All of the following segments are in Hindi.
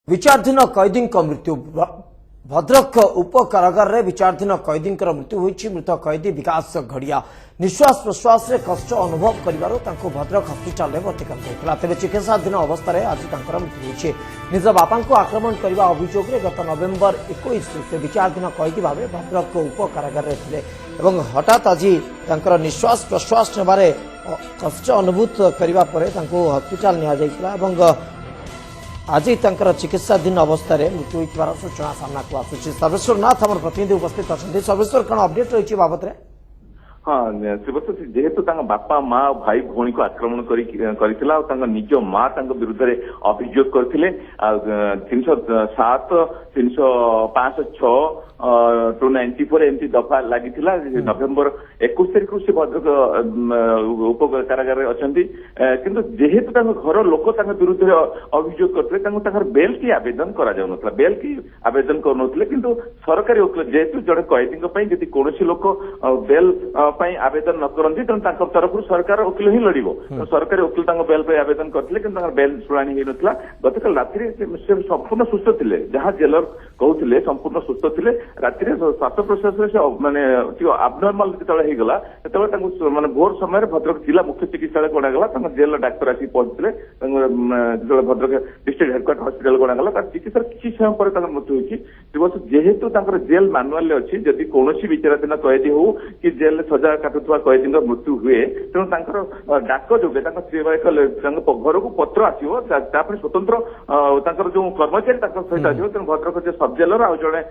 विचाराधीन कैदी मृत्यु भद्रक उप कारागार में विचाराधीन कैदी मृत्यु होती। मृत कैदी विकास घड़िया निश्वास प्रश्वास में कष्ट अनुभव कर भद्रक हस्पिटाल में भर्ती कर तेज चिकित्साधीन अवस्था आज मृत्यु होती। निज बापा को आक्रमण करने अभियोग में गत नवेम्बर 21 से विचाराधीन कैदी भाव भद्रक उप कारागार में थे। हठात आज निश्वास प्रश्वास ने कष्ट अनुभूत करने हस्पिटाल नि आज चिकित्साधीन अवस्था मृत्यु होइथिबार सूचना सामना को आसुछि। सर्वेश्वर नाथ हमर प्रतिनिधि उपस्थित अच्छा। सर्वेश्वर कौन अपडेट रही बाबत रे? हाँ श्रीवत्स जेहेतु बापा माँ भाई भौणी को आक्रमण कर निज माँ विरुद्ध अभियोग करते 307 305 294 एमती दफा लगी नवेम्बर 21 तारीख से भद्रक उप कारागार अच्छा किंतु जेहेतु घर लोक विरुद्ध अभियोग करते बेल की आवेदन करा बेल की आवेदन करुनथिले किंतु सरकारी वकील जेहेतु जड़े कैदी जदि कौन लोक बेल आवेदन न करती तेणु तरफ सरकार वकील ही लड़ो। सरकारी वकील बेल पर आवेदन करते बेल शुणी होता। गतकाल राति संपूर्ण सुस्थ थे जहाँ जेलर कहते संपूर्ण सुस्थ थे। राति श्वास प्रश्वास मानने आबनर्माल जो मानने भोर समय भद्रक जिला मुख्य चिकित्सा गणागला जेल डाक्तर आसिक पहुंचते जो भद्रक डिस्ट्रिक्ट हेडक्वार्टर हस्पिटाल गणागला चिकित्सा किसी समय पर मृत्यु होती। जेहेतु जेल मानुआल अच्छी जदि कौन विचाराधीन कैदी हो कि जेल सजा काटुवा कैदी मृत्यु हुए तेणु डाक जोगे घर को पत्र आसो स्वतंत्र जो कर्मचारी सहित आसो तेणु भद्रक सब जेलर आ जड़े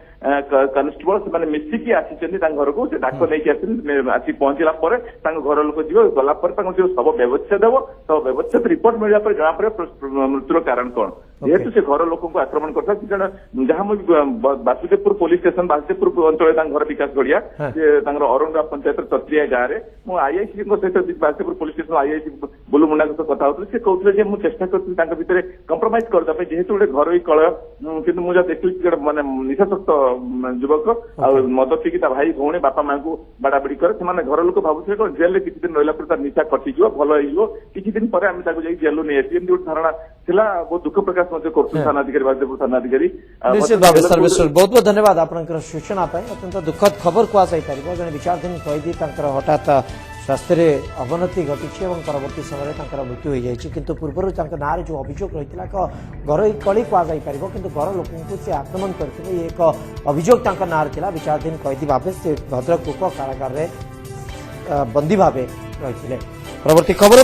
कनेस्टेबल से मिसिकी आसी घर को डाक नहीं आसी पहुंचला घर लोक जी गला जो शव व्यवच्छेद हम शव व्यवच्छेद रिपोर्ट मिलवा पर जना पड़े मृत्युर कारण कौन। जेहेतु से घर लोक को आक्रमण करता जहाँ बासुदेवपुर पुलिस स्टेशन बासुदेवपुर अंचल घर विकास गड़िया औरंगा पंचायत तत्रिया गाँव में आईआईसी सहित Basudevpur police station IIC Bulu Munda सहित कथा होती कहते मुझे चेष्टा करते कंप्रोमाइज करने जेहेतु गोटे घर कलह किंतु मुझे देखिए मानने निशाशक्त युवक मद पीकी भाई भौणी बापा माँ को बाड़ाबाड़ी करे घर लोक भावुले जेल किसी दिन रहा पर निशा कटिज भल हो किसी दिन पर आम जेल नहीं आसी गोटे धारणा था। बहुत दुख प्रकाश थानाधिकारी बासुदेवपुर थानाधिकारी निश्चित भाव सर्वेश्वर बहुत बहुत धन्यवाद आपंकर सूचना अत्यंत दुखद खबर कहुपर जन विचाराधीन कैदी हठात स्वास्थ्य अवनति घटी परवर्ती समय मृत्यु हो जाए किंतु पूर्व ना जो अभियोग रही घर कली कहुपर किंतु घर लोक से आक्रमण करते एक अभियोग ना था। विचाराधीन कैदी भाव से भद्रक उप कारागार बंदी भाव रही। परवर्ती खबर